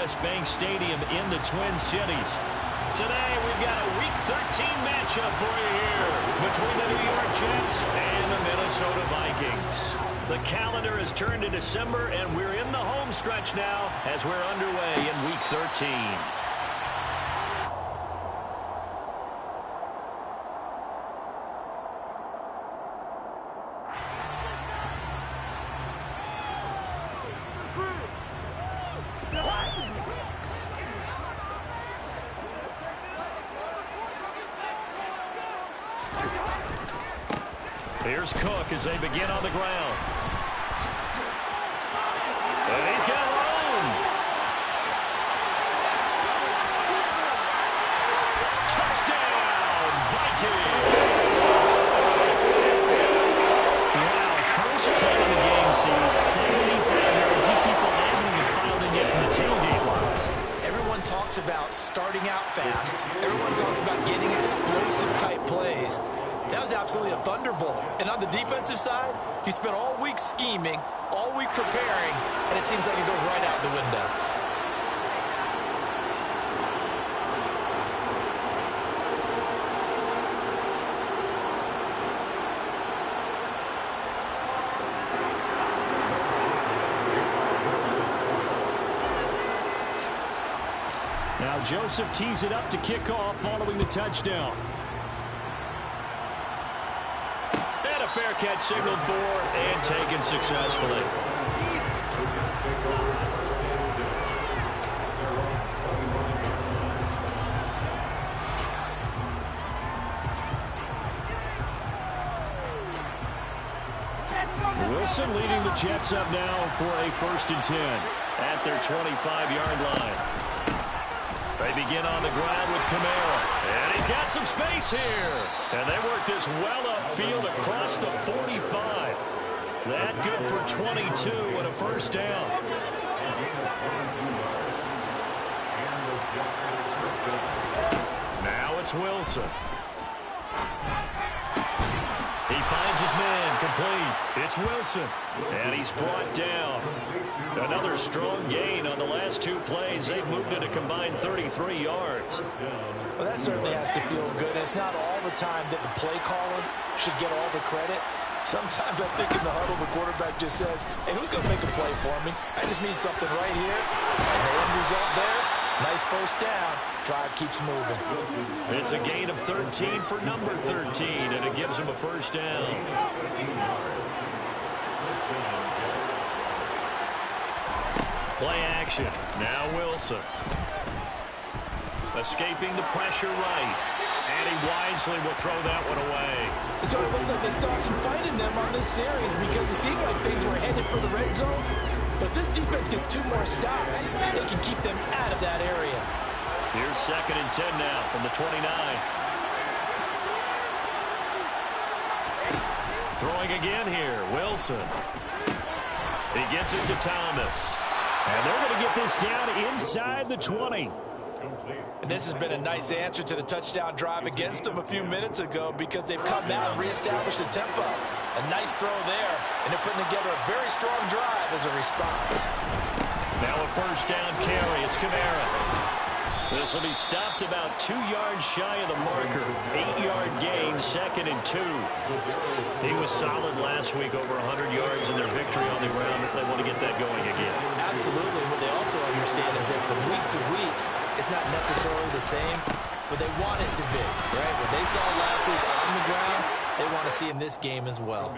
U.S. Bank Stadium in the Twin Cities. Today, we've got a Week 13 matchup for you here between the New York Jets and the Minnesota Vikings. The calendar has turned to December, and we're in the home stretch now as we're underway in Week 13. Here's Cook as they begin on the ground. And he's got room. Touchdown, Vikings. Wow, first play of the game sees 75 yards. These people haven't even filed in yet from the tailgate lines. Everyone talks about starting out fast. Everyone talks about getting explosive-type plays. That was absolutely a thunderbolt. And on the defensive side, he spent all week scheming, all week preparing, and it seems like it goes right out the window. Now Joseph tees it up to kick off following the touchdown. Fair catch signaled for and taken successfully. Wilson leading the Jets up now for a 1st and 10 at their 25-yard line. They begin on the ground with Kamara. And he's got some space here. And they work this well upfield across the 45. That good for 22 and a 1st down. Now it's Wilson. He finds his man complete. It's Wilson. And he's brought down. Another strong gain on the last 2 plays. They've moved it a combined 33 yards. Well, that certainly has to feel good. It's not all the time that the play caller should get all the credit. Sometimes I think in the huddle, the quarterback just says, hey, who's going to make a play for me? I just need something right here. And the end result there, nice 1st down. Drive keeps moving. It's a gain of 13 for number 13, and it gives him a 1st down. Play action. Now Wilson. Escaping the pressure right. And he wisely will throw that one away. It sort of looks like they still have some fight in them on this series because it seemed like things were headed for the red zone. But if this defense gets 2 more stops, they can keep them out of that area. Here's 2nd and 10 now from the 29. Throwing again here, Wilson. He gets it to Thomas. And they're going to get this down inside the 20. And this has been a nice answer to the touchdown drive against them a few minutes ago because they've come out and reestablished the tempo. A nice throw there, and they're putting together a very strong drive as a response. Now a 1st down carry. It's Kamara. This will be stopped about 2 yards shy of the marker. 8-yard gain, 2nd and 2. He was solid last week, over 100 yards in their victory on the ground. They want to get that going again. Absolutely. What they also understand is that from week to week, it's not necessarily the same, but they want it to be, right? What they saw last week on the ground, they want to see in this game as well.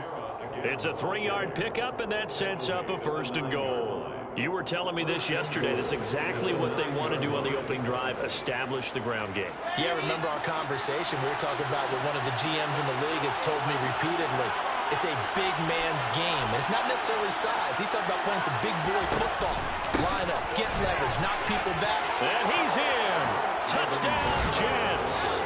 It's a 3-yard pickup, and that sets up a 1st and goal. You were telling me this yesterday. This is exactly what they want to do on the opening drive, establish the ground game. Yeah, remember our conversation. We were talking about what one of the GMs in the league has told me repeatedly. It's a big man's game. And it's not necessarily size. He's talking about playing some big boy football. Line up, get leverage, knock people back. And he's in. Touchdown, Jets.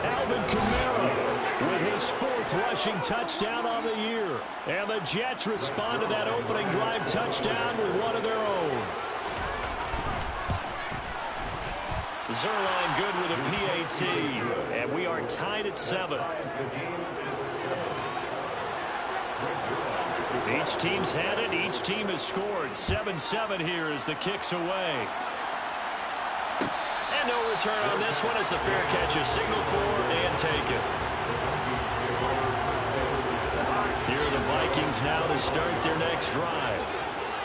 Alvin Kamara with his 4th rushing touchdown on the year. And the Jets respond to that opening drive touchdown with one of their own. Zerline good with a PAT. And we are tied at 7. Each team's had it. Each team has scored. 7-7 here as the kick's away. no return on this one as the fair catch is signaled for and taken. Here are the Vikings now to start their next drive.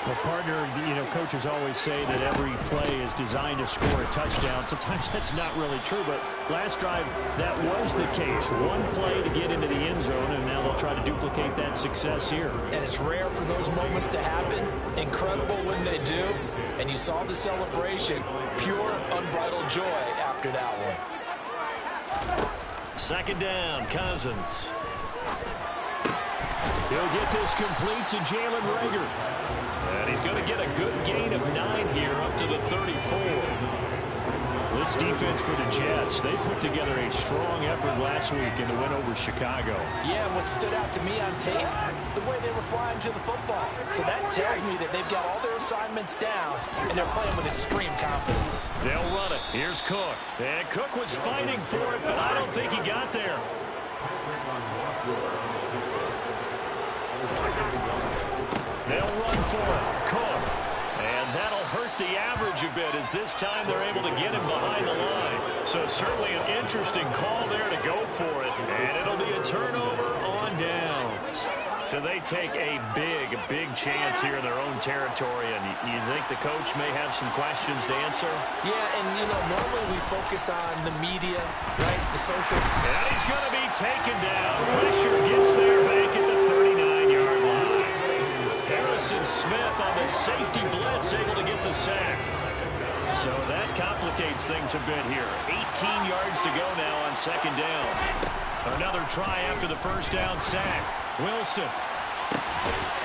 Well, partner, coaches always say that every play is designed to score a touchdown. Sometimes that's not really true, but last drive, that was the case. One play to get into the end zone, and now they'll try to duplicate that success here. And it's rare for those moments to happen. Incredible when they do. And you saw the celebration. Pure, unbridled joy after that one. Second down, Cousins. He'll get this complete to Jalen Reagor. And he's going to get a good gain of 9 here up to the 34. This defense for the Jets, they put together a strong effort last week in the win over Chicago. Yeah, what stood out to me on tape, the way they were flying to the football. So that tells me that they've got all their assignments down, and they're playing with extreme confidence. They'll run it. Here's Cook. And Cook was fighting for it, but I don't think he got there. They'll run for it. Cook. And that'll hurt the average a bit as this time they're able to get him behind the line. So certainly an interesting call there to go for it. And it'll be a turnover on downs. So they take a big chance here in their own territory. And you think the coach may have some questions to answer? Yeah, and, normally we focus on the media, right, the social. And he's going to be taken down. Pressure gets there back at the 39-yard line. Harrison Smith on the safety blitz able to get the sack. So that complicates things a bit here. 18 yards to go now on second down. Another try after the first down sack. Wilson.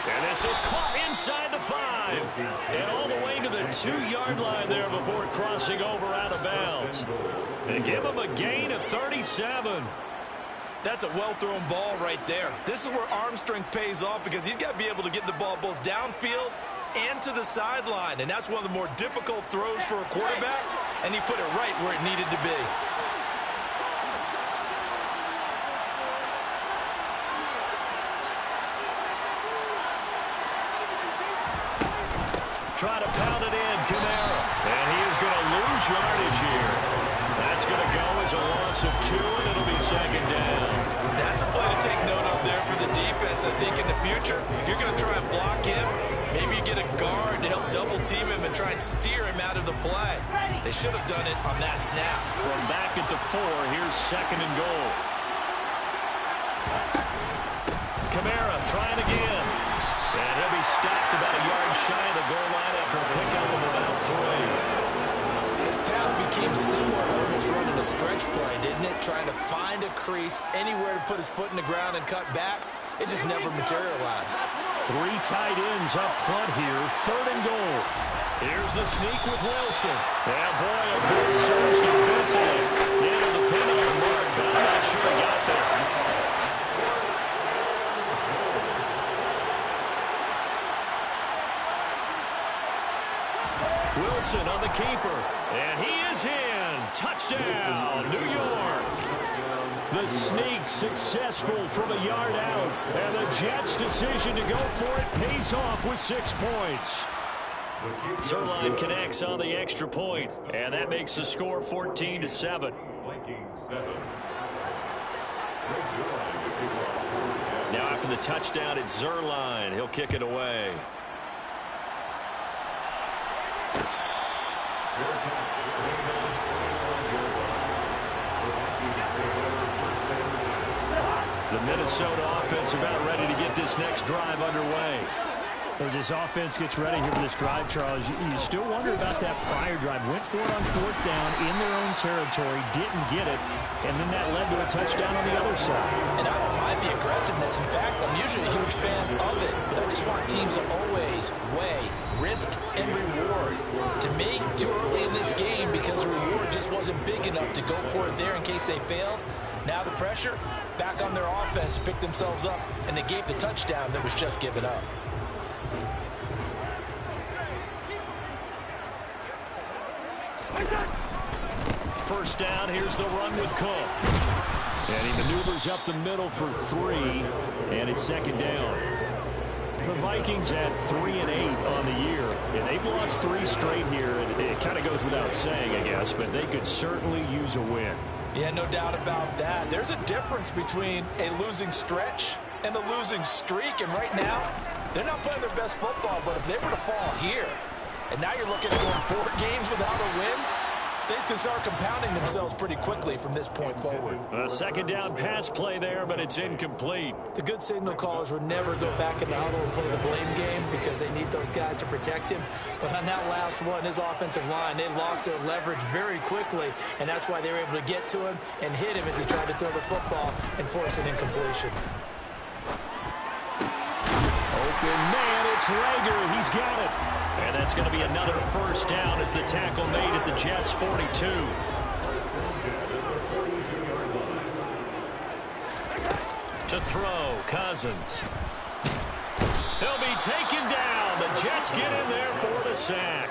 And this is caught inside the 5. And all the way to the 2-yard line there before crossing over out of bounds. They give him a gain of 37. That's a well-thrown ball right there. This is where arm strength pays off because he's got to be able to get the ball both downfield and to the sideline. And that's one of the more difficult throws for a quarterback, and he put it right where it needed to be. Try to pound it in, Kamara. And he is going to lose yardage here. That's going to go as a loss of 2, and it'll be second down. That's a play to take note of there for the defense. I think in the future, if you're going to try and block him, maybe you get a guard to help double-team him and try and steer him out of the play. They should have done it on that snap. From back at the 4, here's second and goal. Kamara trying again. And he'll be stopped about a yard shy of the goal line after a pickup of about 3. His path became similar to almost running a stretch play, didn't it? Trying to find a crease, anywhere to put his foot in the ground and cut back. It just never materialized. 3 tight ends up front here, third and goal. Here's the sneak with Wilson. And boy, a good surge defensively. Into the pin on the mark, but I'm not sure he got there. Wilson on the keeper, and he is in. Touchdown, New York. The sneak successful from a yard out, and the Jets' decision to go for it pays off with 6 points. Zerline connects on the extra point, and that makes the score 14-7. Now after the touchdown, it's Zerline. He'll kick it away. The Minnesota offense about ready to get this next drive underway. As this offense gets ready here for this drive, Charles, you still wonder about that prior drive. Went for it on 4th down in their own territory, didn't get it, and then that led to a touchdown on the other side. And I don't mind the aggressiveness. In fact, I'm usually a huge fan of it, but I just want teams to always weigh risk and reward. To me, too early in this game because the reward just wasn't big enough to go for it there in case they failed. Now the pressure back on their offense to pick themselves up, and they gave the touchdown that was just given up. First down, here's the run with Cook. And he maneuvers up the middle for 3, and it's second down. The Vikings at 3-8 on the year, and they've lost 3 straight here. And it kind of goes without saying, I guess, but they could certainly use a win. Yeah, no doubt about that. There's a difference between a losing stretch and a losing streak. And right now, they're not playing their best football. But if they were to fall here, and now you're looking at going 4 games without a win, things can start compounding themselves pretty quickly from this point forward. A second down pass play there, but it's incomplete. The good signal callers would never go back in the huddle and play the blame game because they need those guys to protect him. But on that last one, his offensive line, they lost their leverage very quickly, and that's why they were able to get to him and hit him as he tried to throw the football and force an incompletion. Open man, it's Rager. He's got it. And that's going to be another first down as the tackle made at the Jets' 42. To throw, Cousins. He'll be taken down. The Jets get in there for the sack.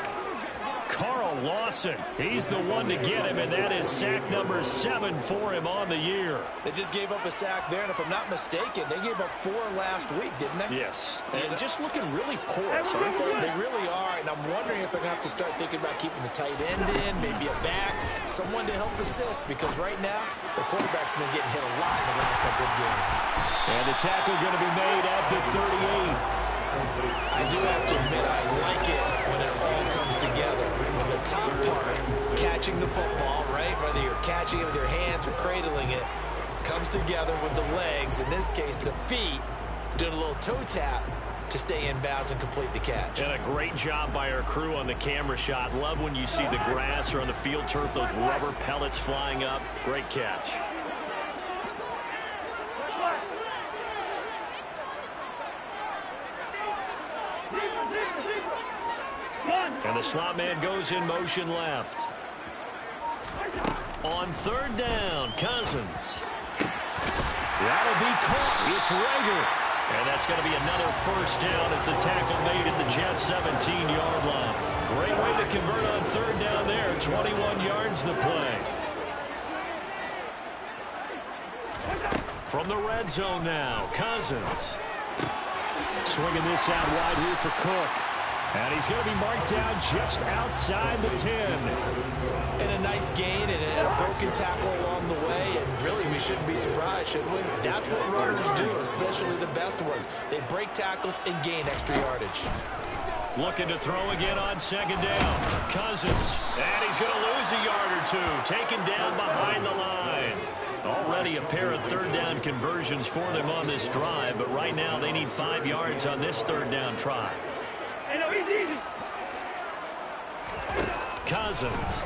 Carl Lawson, he's the one to get him, and that is sack number 7 for him on the year. They just gave up a sack there, and if I'm not mistaken, they gave up 4 last week, didn't they? Yes, and just looking really porous, aren't they? They really are, and I'm wondering if they're going to have to start thinking about keeping the tight end in, maybe a back, someone to help assist, because right now, the quarterback's been getting hit a lot in the last couple of games. And the tackle going to be made at the 38. I do have to admit I like it when it all comes together. When the top part, catching the football, right, whether you're catching it with your hands or cradling it, comes together with the legs, in this case the feet, doing a little toe tap to stay in bounds and complete the catch. And a great job by our crew on the camera shot. Love when you see the grass or on the field turf, those rubber pellets flying up. Great catch. And the slot man goes in motion left. On third down, Cousins. That'll be caught. It's Rager. And that's going to be another first down as the tackle made at the Jets' 17-yard line. Great way to convert on third down there. 21 yards the play. From the red zone now, Cousins. Swinging this out wide here for Cook. And he's going to be marked down just outside the 10. And a nice gain and a broken tackle along the way. And really, we shouldn't be surprised, should we? That's what runners do, especially the best ones. They break tackles and gain extra yardage. Looking to throw again on second down. Cousins. And he's going to lose a yard or two. Taken down behind the line. Already a pair of third down conversions for them on this drive. But right now, they need 5 yards on this third down try. Cousins.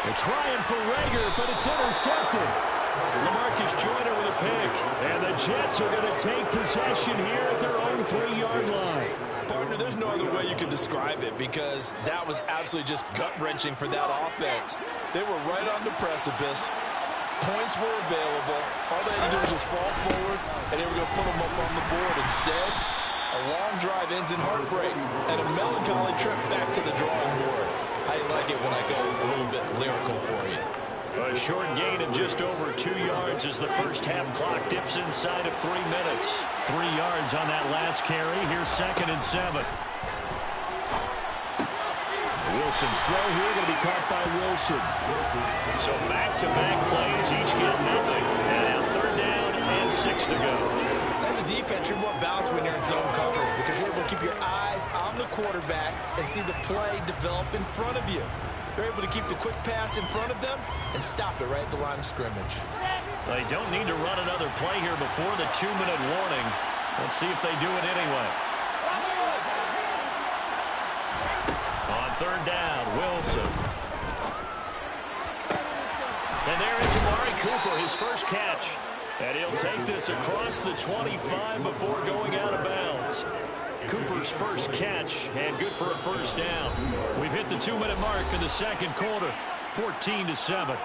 They're trying for Rager, but it's intercepted. LaMarcus Joyner with a pick. And the Jets are going to take possession here at their own 3-yard line. Partner, there's no other way you could describe it because that was absolutely just gut-wrenching for that offense. They were right on the precipice. Points were available. All they had to do was just fall forward, and they were going to put them up on the board. Instead, a long drive ends in heartbreak and a melancholy trip back to the drawing board. I like it when I go a little bit lyrical for you. A short gain of just over 2 yards as the first half clock dips inside of 3 minutes. 3 yards on that last carry. Here's 2nd and 7. Wilson's throw here going to be caught by Wilson. So back-to-back plays, each get nothing. And now third down and 6 to go. As a defense, you're more balanced when you're in zone coverage because you're able to keep your eyes on the quarterback and see the play develop in front of you. They're able to keep the quick pass in front of them and stop it right at the line of scrimmage. They don't need to run another play here before the 2-minute warning. Let's see if they do it anyway. On third down, Wilson. And there is Amari Cooper, his first catch. And he'll take this across the 25 before going out of bounds. Cooper's first catch, and good for a first down. We've hit the 2-minute mark in the second quarter, 14-7.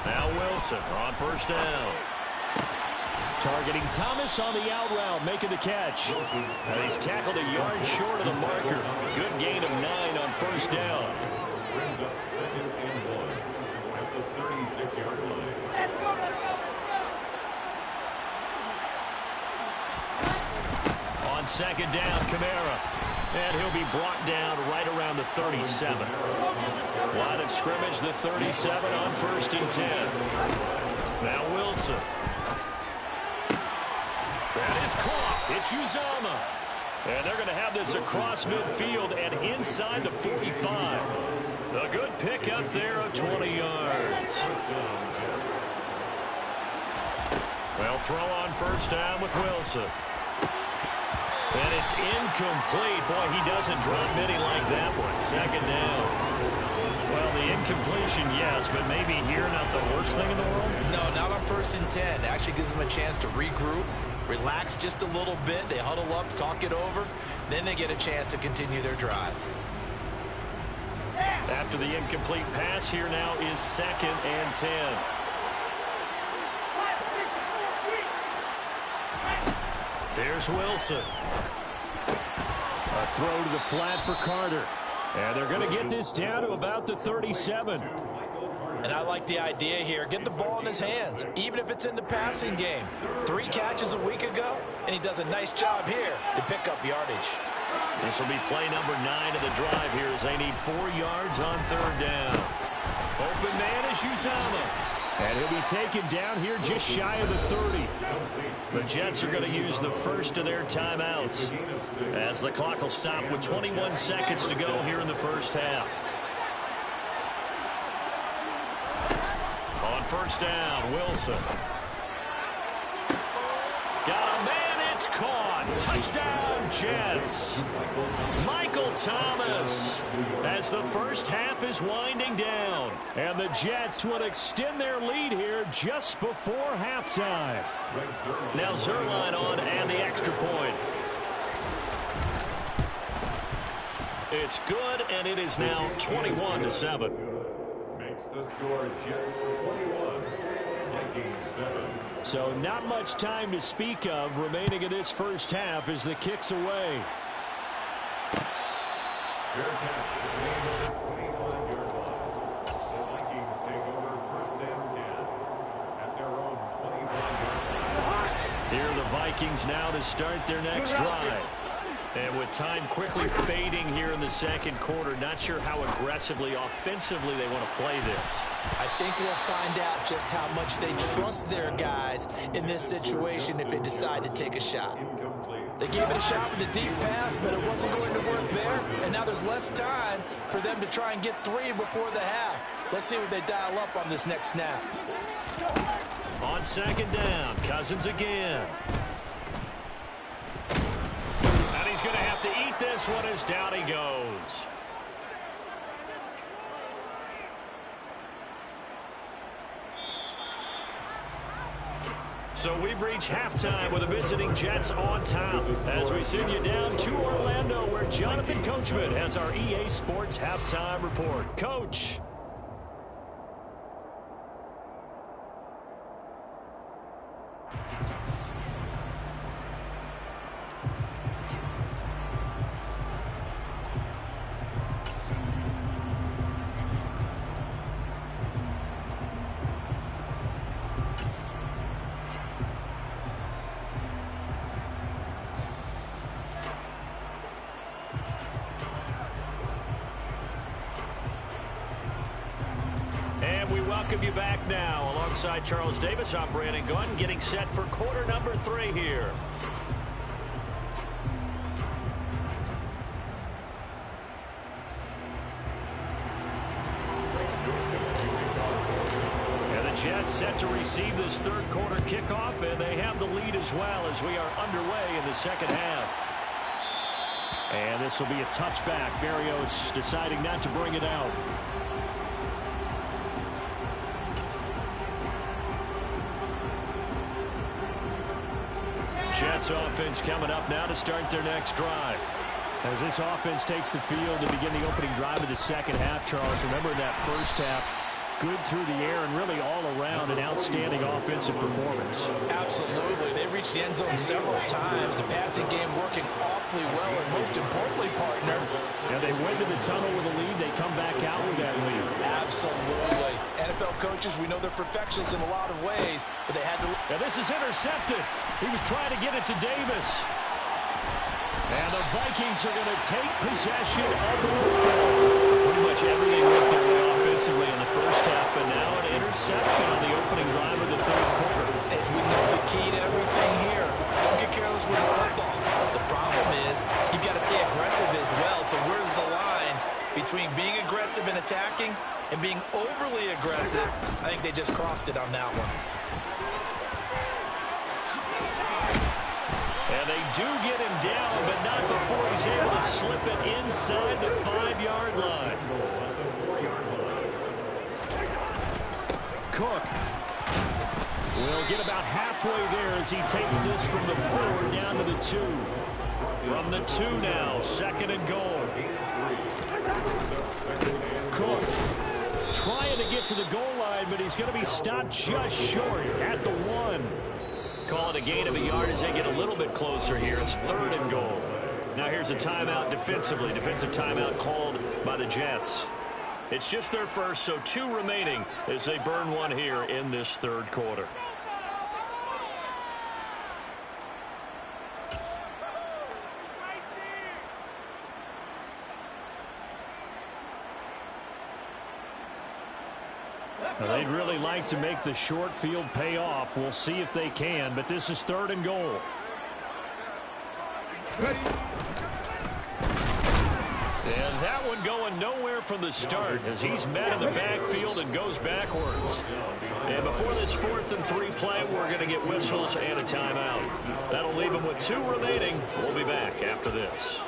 Now Wilson on first down. Targeting Thomas on the out route, making the catch. And he's tackled a yard short of the marker. Good gain of 9 on first down. Brings up 2nd and 1 at the 36-yard line. Let's go, let's go, let's go. On 2nd down, Kamara. And he'll be brought down right around the 37. Line of scrimmage, the 37 on 1st and 10. Now Wilson. That is caught. It's Uzama. And they're going to have this across midfield and inside the 45. A good pick up there of 20 yards. Well, throw on first down with Wilson. And it's incomplete. Boy, he doesn't drop many like that one. 2nd down. Well, the incompletion, yes, but maybe here not the worst thing in the world? No, not on 1st and 10. It actually gives them a chance to regroup, relax just a little bit. They huddle up, talk it over. Then they get a chance to continue their drive. After the incomplete pass, here now is 2nd and 10. There's Wilson. A throw to the flat for Carter. And they're going to get this down to about the 37. And I like the idea here. Get the ball in his hands, even if it's in the passing game. 3 catches a week ago, and he does a nice job here to pick up yardage. This will be play number 9 of the drive here as they need 4 yards on 3rd down. Open man is Uzama. And he'll be taken down here just shy of the 30. The Jets are going to use the first of their timeouts as the clock will stop with 21 seconds to go here in the first half. On first down, Wilson. Got a man, it's caught. Touchdown, Jets. Michael Thomas as the first half is winding down. And the Jets will extend their lead here just before halftime. Now Zerline on and the extra point. It's good, and it is now 21-7. Makes the score Jets 21, Vikings 7. So not much time to speak of remaining in this first half as the kick's away. Fair catch, made on the 25-yard line. The Vikings take over 1st and 10 at their own 25-yard line. Here are the Vikings now to start their next drive. And with time quickly fading here in the 2nd quarter, not sure how aggressively, offensively they want to play this. I think we'll find out just how much they trust their guys in this situation if they decide to take a shot. They gave it a shot with a deep pass, but it wasn't going to work there. And now there's less time for them to try and get 3 before the half. Let's see what they dial up on this next snap. On 2nd down, Cousins again. And he's going to have to eat this one as down he goes. So we've reached halftime with the visiting Jets on top as we send you down to Orlando where Jonathan Coachman has our EA Sports halftime report. Coach. Welcome you back now. Alongside Charles Davis, I'm Brandon Gunn, getting set for quarter number 3 here. And the Jets set to receive this 3rd quarter kickoff, and they have the lead as well as we are underway in the 2nd half. And this will be a touchback. Berrios deciding not to bring it out. Jets offense coming up now to start their next drive. As this offense takes the field to begin the opening drive of the 2nd half, Charles, remember in that first half, good through the air and really all around an outstanding offensive performance. Absolutely. They reached the end zone several times. The passing game working awfully well. And most importantly, partner, yeah, they went to the tunnel with a lead. They come back out with that lead. Absolutely. NFL coaches, we know they're perfectionists in a lot of ways, but they had to... Now this is intercepted. He was trying to get it to Davis. And the Vikings are going to take possession of the football. Pretty much everything went their way offensively in the first half, but now an interception on the opening drive of the third quarter. As we know, the key to everything here, don't get careless with the football. The problem is you've got to stay aggressive as well. So where's the line between being aggressive and attacking and being overly aggressive? I think they just crossed it on that one. And they do get him down, but not before he's able to slip it inside the 5-yard line. Cook will get about halfway there as he takes this from the 4 down to the 2. From the 2 now, 2nd and goal. Cook trying to get to the goal line, but he's going to be stopped just short at the 1. Call it a gain of a yard as they get a little bit closer here. It's 3rd and goal. Now here's a timeout defensively. Defensive timeout called by the Jets. It's just their first, so 2 remaining as they burn one here in this third quarter. Well, they'd really like to make the short field pay off. We'll see if they can, but this is 3rd and goal. And that one going nowhere from the start as he's met in the backfield and goes backwards. And before this 4th and 3 play, we're going to get whistles and a timeout. That'll leave them with 2 remaining. We'll be back after this.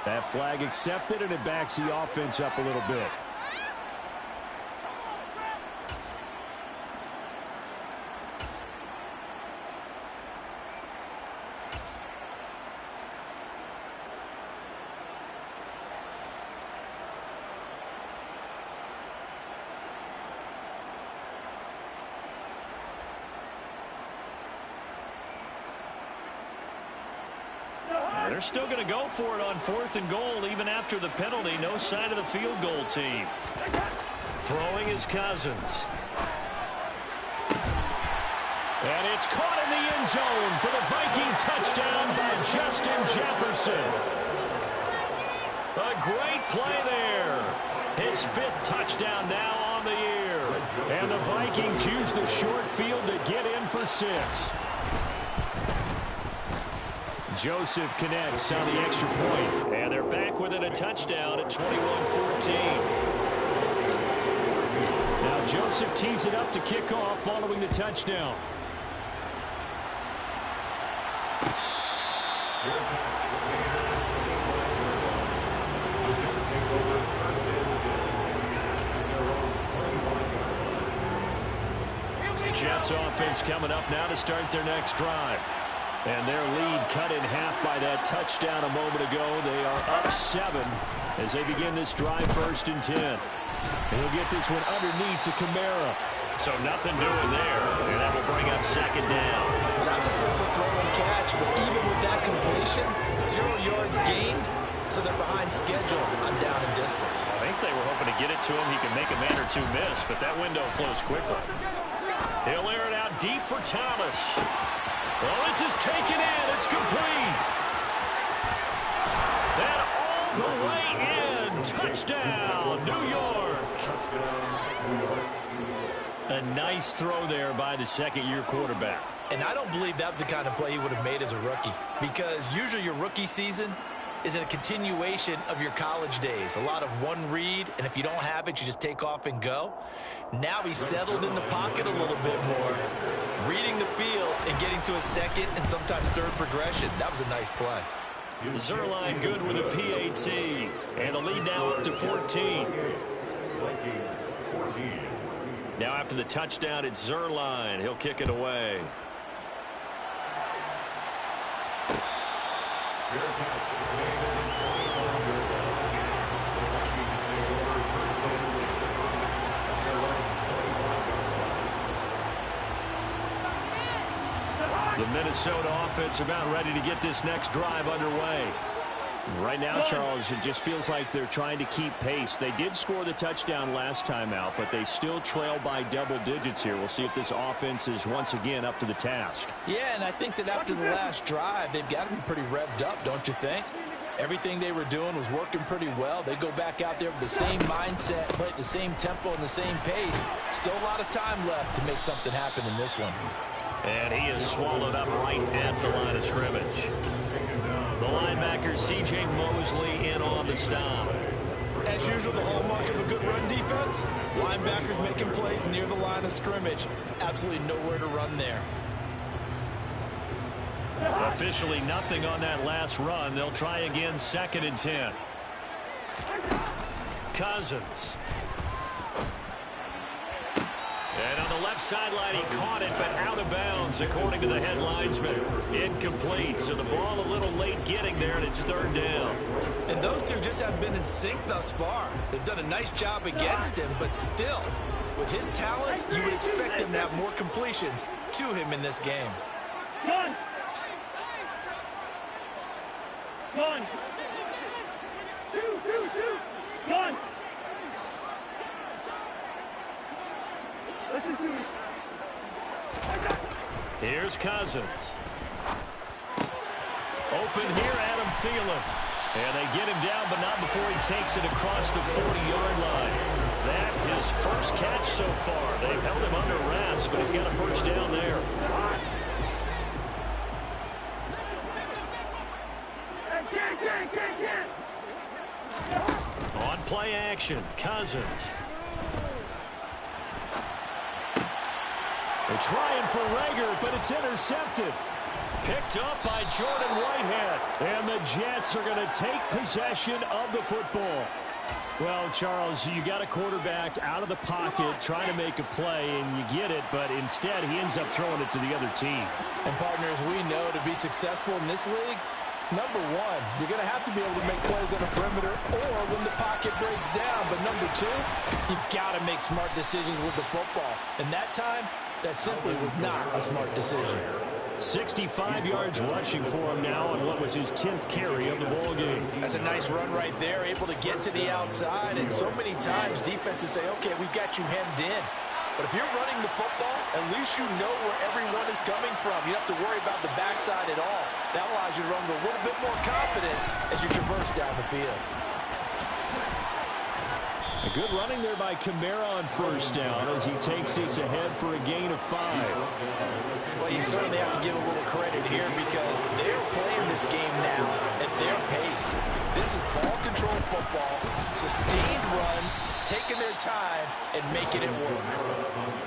That flag accepted, and it backs the offense up a little bit. They're still going to go for it on 4th and goal even after the penalty. No sign of the field goal team. Throwing is Cousins. And it's caught in the end zone for the Viking touchdown by Justin Jefferson. A great play there. His 5th touchdown now on the year. And the Vikings use the short field to get in for 6. Joseph connects on the extra point, and they're back within a touchdown at 21-14. Now Joseph tees it up to kick off following the touchdown. Jets offense coming up now to start their next drive. And their lead cut in half by that touchdown a moment ago. They are up 7 as they begin this drive 1st and 10. And he'll get this one underneath to Kamara. So nothing doing there. And that will bring up 2nd down. Well, that's a simple throw and catch, but even with that completion, 0 yards gained, so they're behind schedule on down and distance. I think they were hoping to get it to him. He can make a man or 2 miss, but that window closed quickly. He'll air it out deep for Thomas. Well, this is taken in. It's complete. And all the way in. Touchdown, New York. A nice throw there by the second-year quarterback. And I don't believe that was the kind of play he would have made as a rookie, because usually your rookie season is a continuation of your college days. A lot of one read, and if you don't have it, you just take off and go. Now he's settled in the pocket a little bit more, reading the field and getting to a second and sometimes third progression. That was a nice play. Zerline good with a PAT. And the lead now up to 14. Vikings 14. Now after the touchdown, it's Zerline. He'll kick it away. Fair catch. Made at the 25-yard line. The Vikings take over first and 10. At their own 25-yard line. The Minnesota offense about ready to get this next drive underway. Right now, Charles, it just feels like they're trying to keep pace. They did score the touchdown last time out, but they still trail by double digits here. We'll see if this offense is once again up to the task. Yeah, and I think that after the last drive, they've got to be pretty revved up, don't you think? Everything they were doing was working pretty well. They go back out there with the same mindset, play at the same tempo and the same pace. Still a lot of time left to make something happen in this one. And he is swallowed up right at the line of scrimmage. The linebacker, C.J. Mosley, in on the stop. As usual, the hallmark of a good run defense, linebackers making plays near the line of scrimmage. Absolutely nowhere to run there. Officially nothing on that last run. They'll try again, 2nd and 10. Cousins. And on the left sideline, he caught it, but out of bounds, according to the head linesman. Incomplete, so the ball a little late getting there, and it's 3rd down. And those two just haven't been in sync thus far. They've done a nice job against him, but still, with his talent, you would expect him to have more completions to him in this game. One. One. Two. One. Listen to me. Here's Cousins. Open here, Adam Thielen. And they get him down, but not before he takes it across the 40-yard line. That his first catch so far. They've held him under wraps, but he's got a first down there. On play action, Cousins. They're trying for Rager, but it's intercepted. Picked up by Jordan Whitehead. And the Jets are going to take possession of the football. Well, Charles, you got a quarterback out of the pocket trying to make a play, and you get it, but instead he ends up throwing it to the other team. And partners, we know to be successful in this league, number one, you're going to have to be able to make plays on the perimeter or when the pocket breaks down. But number two, you've got to make smart decisions with the football. And that time, that simply was not a smart decision. 65 yards rushing for him now on what was his 10th carry of the ball game. That's a nice run right there, able to get to the outside. And so many times defenses say, okay, we've got you hemmed in. But if you're running the football, at least you know where everyone is coming from. You don't have to worry about the backside at all. That allows you to run with a little bit more confidence as you traverse down the field. A good running there by Kamara on first down as he takes this ahead for a gain of 5. Well, you certainly have to give a little credit here because they're playing this game now at their pace. This is ball control football, sustained runs, taking their time, and making it work.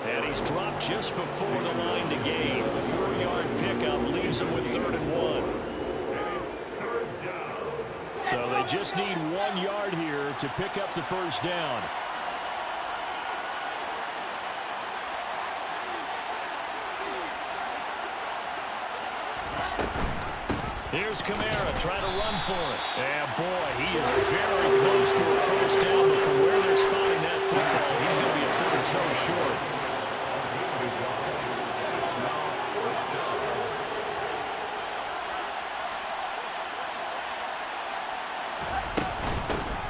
And he's dropped just before the line to gain. 4-yard pickup leaves him with 3rd and 1. So they just need 1 yard here to pick up the first down. Here's Kamara trying to run for it. And boy, he is very close to a first down, but from where they're spotting that football, he's going to be a foot or so short.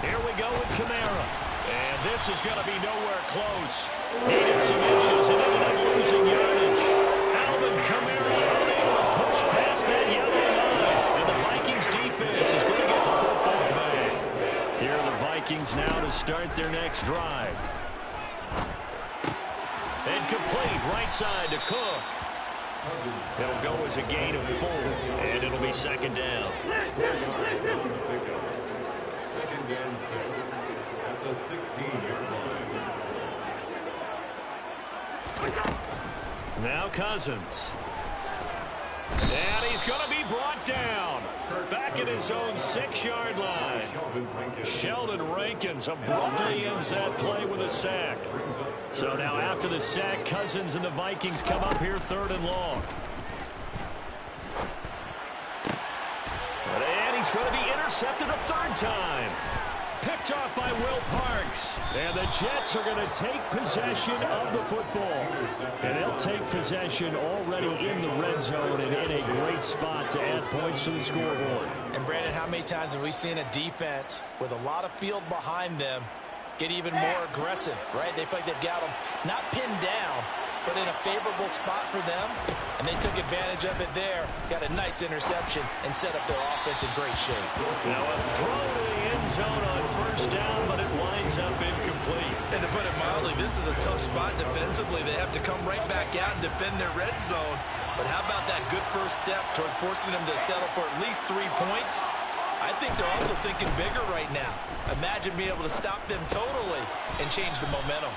Here we go with Kamara. And And this is going to be nowhere close. Needed some inches and ended up losing yardage. Alvin Kamara unable to push past that yellow line. And the Vikings defense is going to get the football back. Here are the Vikings now to start their next drive. Incomplete, right side to Cook. It'll go as a gain of 4, and it'll be second down. Second and 6 at the 16-yard line. Now Cousins. And he's going to be brought down. Back at his own 6-yard line. Sheldon Rankins abruptly ends that play with a sack. So now after the sack, Cousins and the Vikings come up here 3rd and long. And he's going to be intercepted a 3rd time. Picked off by Will Parks. And the Jets are going to take possession of the football. And they'll take possession already in the red zone and in a great spot to add points to the scoreboard. And Brandon, how many times have we seen a defense with a lot of field behind them get even more aggressive, right? They feel like they've got them not pinned down, but in a favorable spot for them. And they took advantage of it there. Got a nice interception and set up their offense in great shape. Now a throw to the end zone on 1st down, but it winds up incomplete. And to put it mildly, this is a tough spot defensively. They have to come right back out and defend their red zone. But how about that good first step towards forcing them to settle for at least 3 points? I think they're also thinking bigger right now. Imagine being able to stop them totally and change the momentum.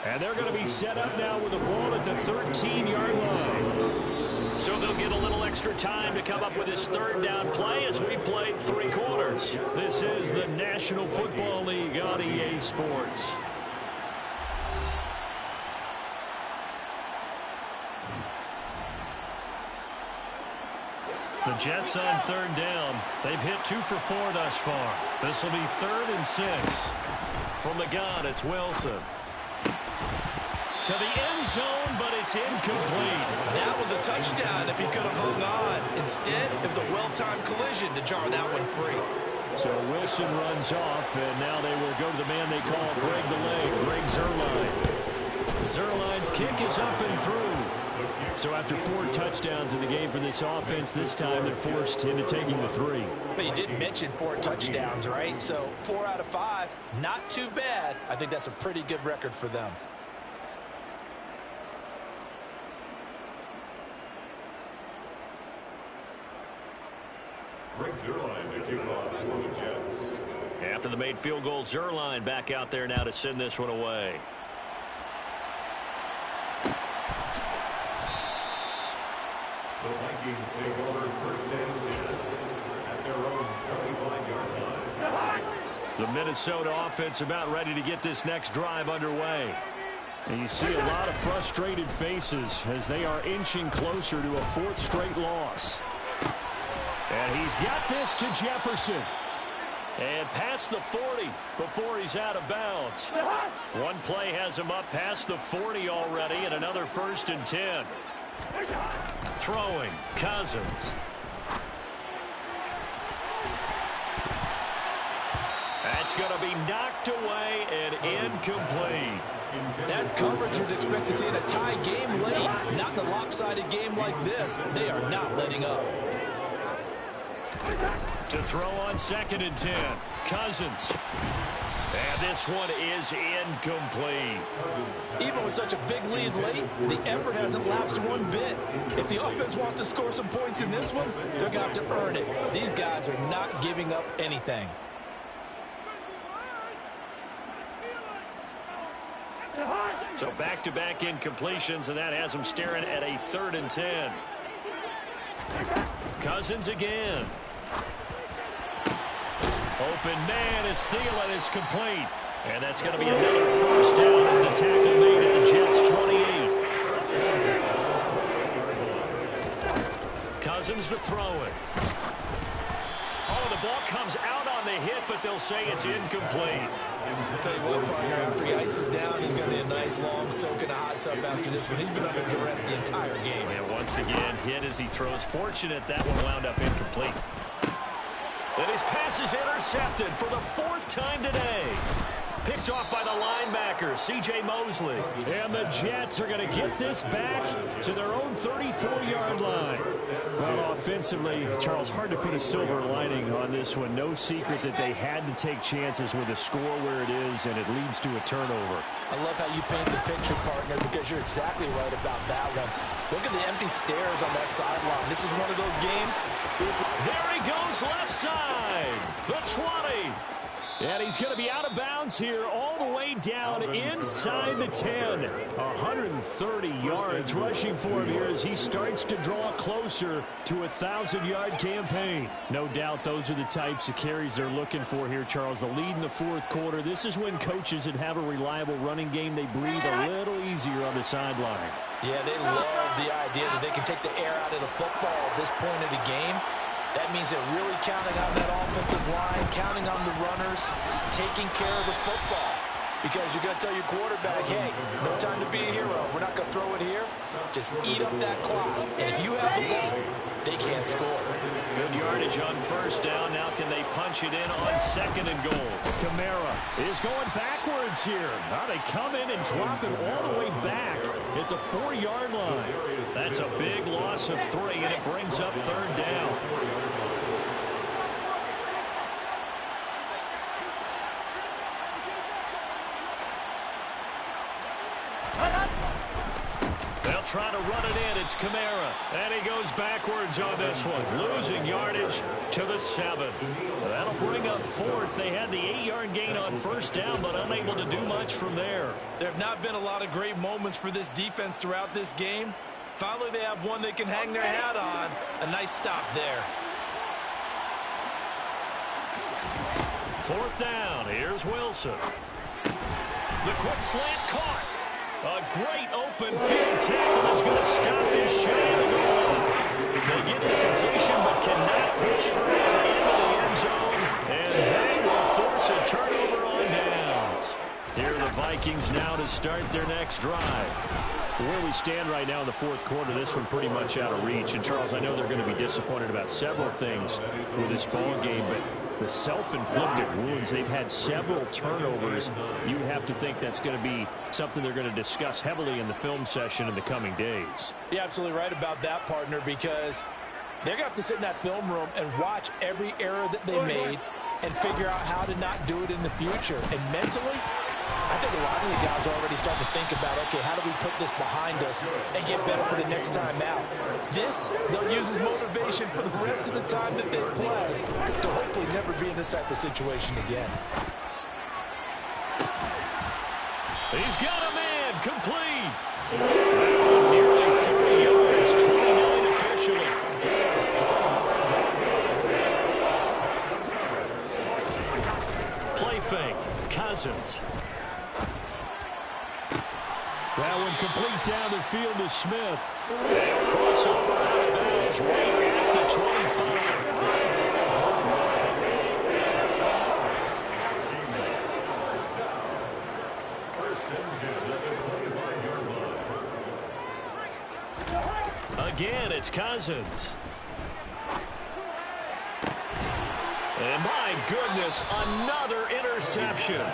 And they're going to be set up now with the ball at the 13-yard line. So they'll get a little extra time to come up with his 3rd down play as we played 3 quarters. This is the National Football League on EA Sports. The Jets on 3rd down. They've hit 2 for 4 thus far. This will be 3rd and 6. From the gun, it's Wilson. To the end zone, but it's incomplete. That was a touchdown if he could have hung on. Instead, it was a well-timed collision to jar that one free. So Wilson runs off, and now they will go to the man they call Greg the Leg, Greg Zuerlein. Zuerlein's kick is up and through. So after 4 touchdowns in the game for this offense, this time they're forced into taking the 3. But you did mention 4 touchdowns, right? So 4 out of 5, not too bad. I think that's a pretty good record for them. Greg Zuerlein to kick off for the Jets. After the made field goal, Zuerlein back out there now to send this one away. The Vikings take over 1st and 10 at their own 25-yard line. The Minnesota offense about ready to get this next drive underway. And you see a lot of frustrated faces as they are inching closer to a 4th straight loss. And he's got this to Jefferson. And past the 40 before he's out of bounds. One play has him up past the 40 already, and another 1st and 10. Throwing, Cousins. That's going to be knocked away and incomplete. That's coverage you'd expect to see in a tie game late. Not in a lopsided game like this. They are not letting up. To throw on 2nd and 10. Cousins. And this one is incomplete. Even with such a big lead late, the effort hasn't lapsed one bit. If the offense wants to score some points in this one, they're going to have to earn it. These guys are not giving up anything. So back-to-back incompletions, and that has them staring at a 3rd and 10. Cousins again. Open man is Thielen. It's complete. And that's going to be another 1st down as the tackle made at the Jets' 28. Cousins to throw it. Oh, the ball comes out on the hit, but they'll say it's incomplete. I'll tell you what, partner, after he ices down, he's going to need a nice long soak in a hot tub after this one. He's been under duress the entire game. And once again, hit as he throws. Fortunate that one wound up incomplete. And his pass is intercepted for the 4th time today. Picked off by the linebacker, C.J. Mosley. And the Jets are going to get this back to their own 34-yard line. Well, offensively, Charles, hard to put a silver lining on this one. No secret that they had to take chances with a score where it is, and it leads to a turnover. I love how you paint the picture, partner, because you're exactly right about that one. Look at the empty stares on that sideline. This is one of those games. There he goes, left side. The 20. And he's going to be out of bounds here all the way down inside the 10. 130 yards rushing for him here as he starts to draw closer to a 1,000-yard campaign. No doubt those are the types of carries they're looking for here, Charles. The lead in the fourth quarter. This is when coaches that have a reliable running game, they breathe a little easier on the sideline. Yeah, they love the idea that they can take the air out of the football at this point of the game. That means they're really counting on that offensive line, counting on the runners, taking care of the football. Because you're going to tell your quarterback, hey, no time to be a hero. We're not going to throw it here. Just eat up that clock. And if you have the ball, they can't score. Good yardage on first down. Now can they punch it in on second and goal? Kamara is going backwards here. Now they come in and drop him all the way back at the 4-yard line. That's a big loss of 3, and it brings up third down. They'll try to run it in. It's Kamara. And he goes backwards on this one. Losing yardage to the 7. That'll bring up fourth. They had the 8-yard gain on first down, but unable to do much from there. There have not been a lot of great moments for this defense throughout this game. Finally, they have one they can hang their hat on. A nice stop there. Fourth down. Here's Wilson. The quick slant caught. A great open field tackle is going to stop this shy of the goal. They get the completion but cannot push for it into the end zone. And they will force a turnover on downs. Here are the Vikings now to start their next drive. Where we stand right now in the fourth quarter, this one pretty much out of reach. And, Charles, I know they're going to be disappointed about several things with this ball game, but the self-inflicted wounds, they've had several turnovers. You have to think that's going to be something they're going to discuss heavily in the film session in the coming days. You're absolutely right about that, partner, because they're going to have to sit in that film room and watch every error that they made and figure out how to not do it in the future. And mentally, I think a lot of the guys are already starting to think about, okay, how do we put this behind us and get better for the next time out? This, they'll use as motivation for the rest of the time that they play to hopefully never be in this type of situation again. He's got a man complete. Nearly 30 yards, 29 officially. Play fake, Cousins. That one complete down the field to Smith. And crossover out of bounds right at the 25. Again, it's Cousins. And my goodness, another interception.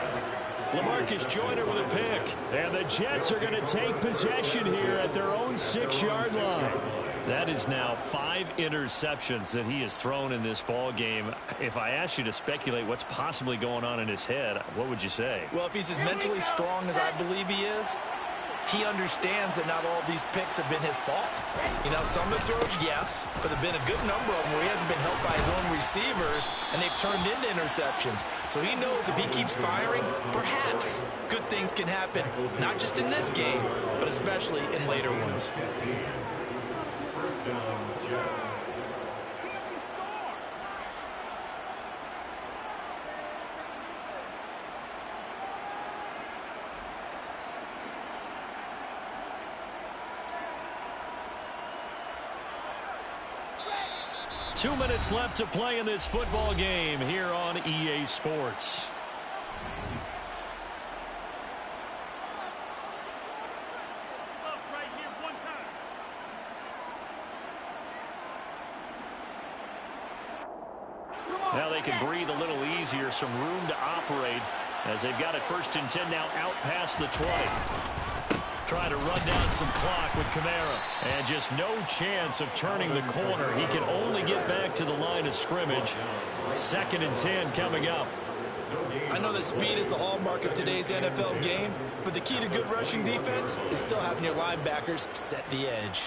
LaMarcus Joyner with a pick. And the Jets are going to take possession here at their own 6-yard line. That is now 5 interceptions that he has thrown in this ball game. If I asked you to speculate what's possibly going on in his head, what would you say? Well, if he's as mentally strong as I believe he is, he understands that not all these picks have been his fault. You know, some of the throws, yes, but there have been a good number of them where he hasn't been helped by his own receivers, and they've turned into interceptions. So he knows if he keeps firing, perhaps good things can happen, not just in this game, but especially in later ones. First down, Jets. 2 minutes left to play in this football game here on EA Sports. Now they can breathe a little easier, some room to operate as they've got it 1st and 10 now out past the 20. Trying to run down some clock with Kamara. And just no chance of turning the corner. He can only get back to the line of scrimmage. 2nd and 10 coming up. I know that speed is the hallmark of today's NFL game, but the key to good rushing defense is still having your linebackers set the edge.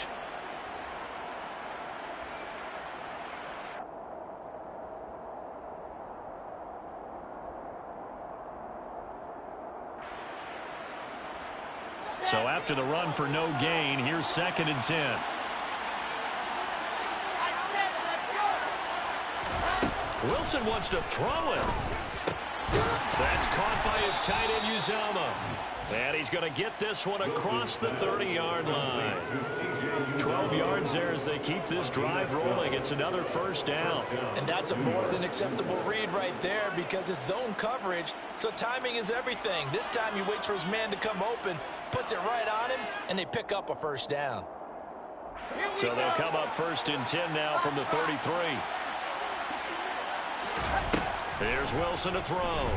So after the run for no gain, here's 2nd and 10. Wilson wants to throw it. That's caught by his tight end, Uzama. And he's going to get this one across the 30-yard line. 12 yards there as they keep this drive rolling. It's another 1st down. And that's a more than acceptable read right there because it's zone coverage, so timing is everything. This time he waits for his man to come open, puts it right on him, and they pick up a 1st down. So they'll come up 1st and 10 now from the 33. Here's Wilson to throw.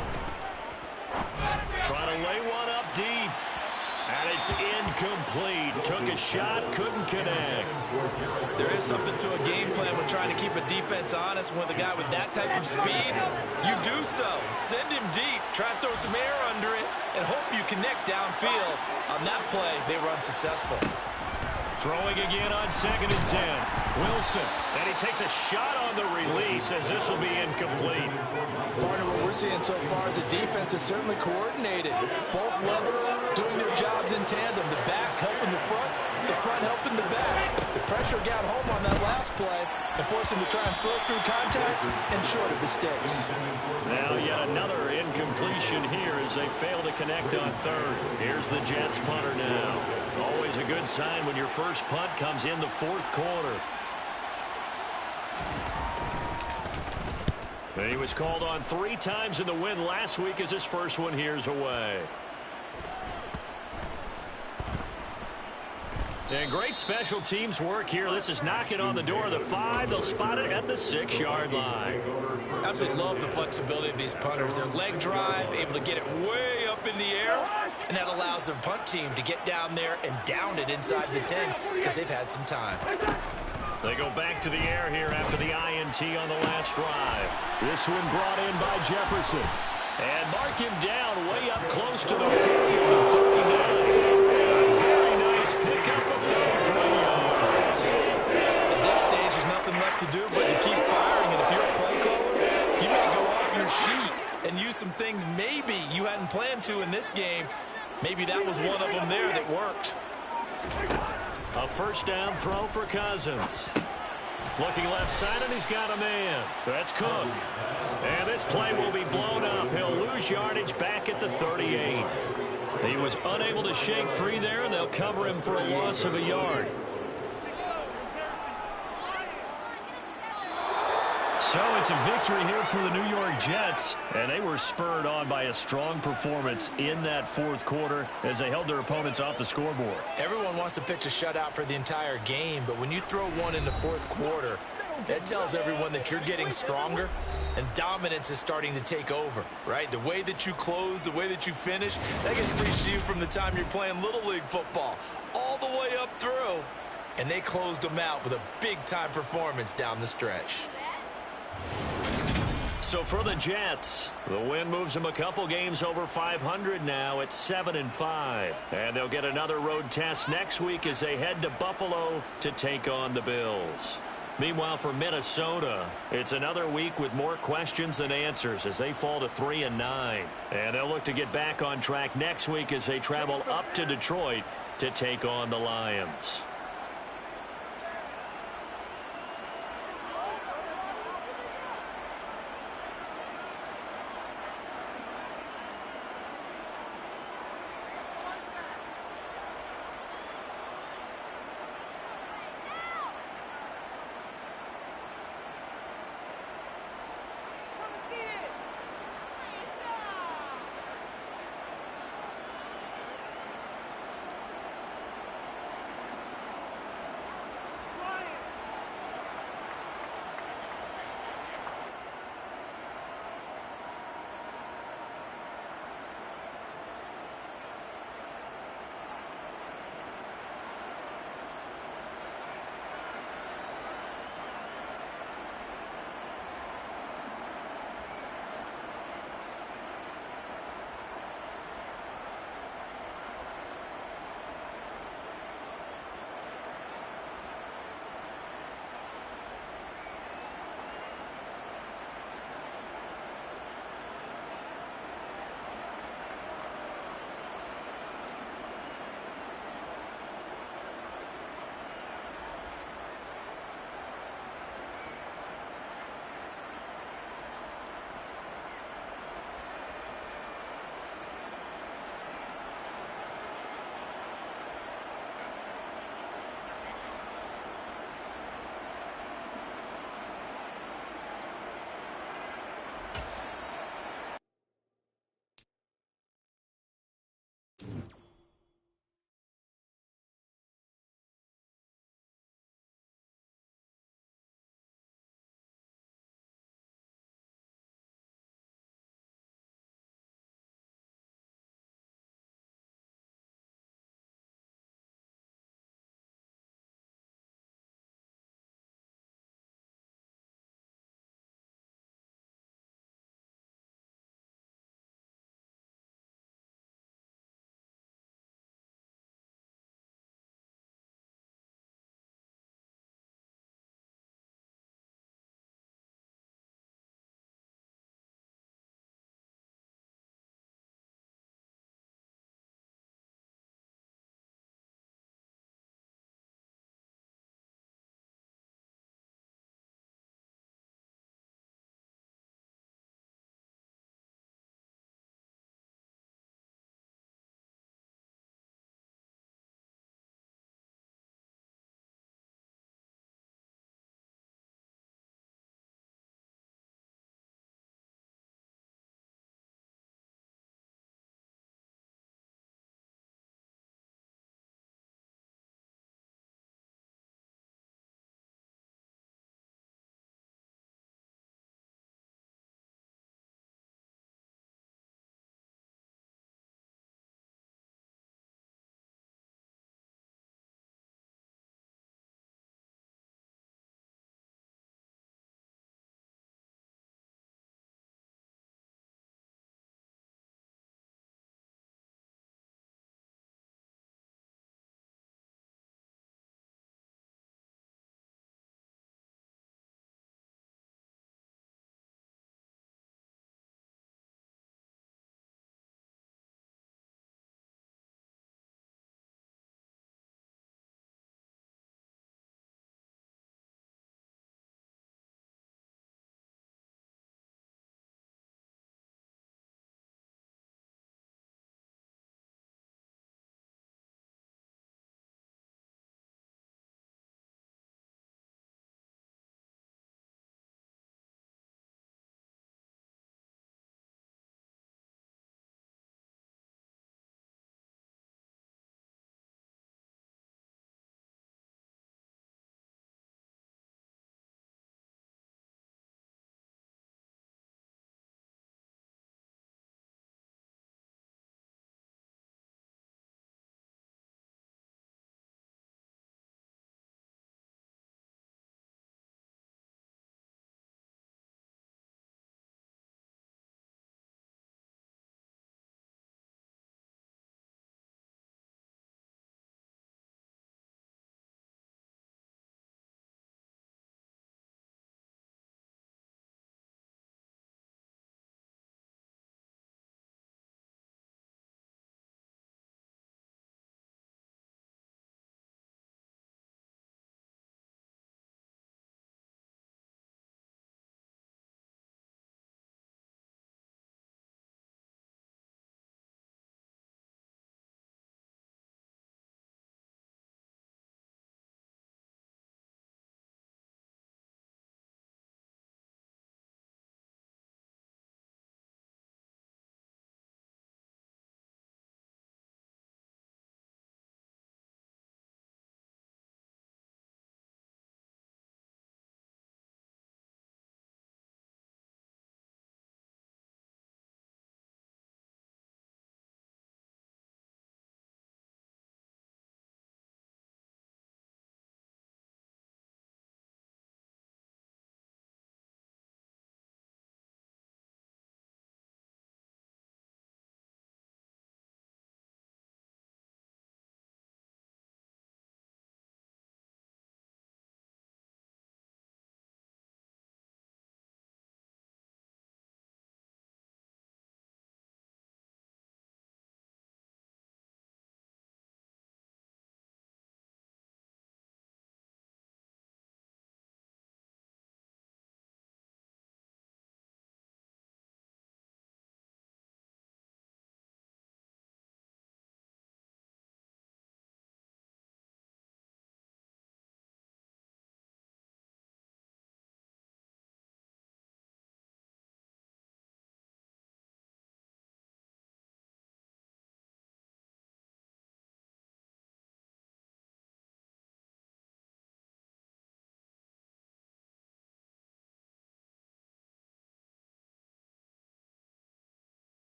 Trying to lay one up deep. And it's incomplete. Took a shot, couldn't connect. There is something to a game plan when trying to keep a defense honest. With a guy with that type of speed, you do so. Send him deep. Try and throw some air under it and hope you connect downfield. On that play, they were unsuccessful. Throwing again on 2nd and 10. Wilson, and he takes a shot on the release as this will be incomplete. Partner, what we're seeing so far is the defense is certainly coordinated. Both levels doing their jobs in tandem. The back helping the front helping the back. The pressure got home on that last play and forced him to try and throw through contact and short of the sticks. Now yet another incompletion here as they fail to connect on 3rd. Here's the Jets punter now. Always a good sign when your first punt comes in the 4th quarter. He was called on 3 times in the win last week as his first one here's away. And great special teams work here. This is knocking on the door of the 5. They'll spot it at the 6-yard line. Absolutely love the flexibility of these punters. Their leg drive, able to get it way up in the air, and that allows their punt team to get down there and down it inside the 10 because they've had some time. They go back to the air here after the INT on the last drive. This one brought in by Jefferson. And mark him down way up close to the 40 of the 39. A very nice pickup of 33 yards. At this stage, there's nothing left to do but to keep firing. And if you're a play caller, you may go off your sheet and use some things maybe you hadn't planned to in this game. Maybe that was one of them there that worked. A 1st down throw for Cousins. Looking left side, and he's got a man. That's Cook. And this play will be blown up. He'll lose yardage back at the 38. He was unable to shake free there, and they'll cover him for a loss of a yard. So it's a victory here for the New York Jets, and they were spurred on by a strong performance in that 4th quarter as they held their opponents off the scoreboard. Everyone wants to pitch a shutout for the entire game, but when you throw one in the 4th quarter, that tells everyone that you're getting stronger and dominance is starting to take over, right? The way that you close, the way that you finish, that gets preached to you from the time you're playing Little League football all the way up through, and they closed them out with a big-time performance down the stretch. So for the Jets, the win moves them a couple games over 500 now at 7-5. And they'll get another road test next week as they head to Buffalo to take on the Bills. Meanwhile, for Minnesota, it's another week with more questions than answers as they fall to 3-9. And they'll look to get back on track next week as they travel up to Detroit to take on the Lions.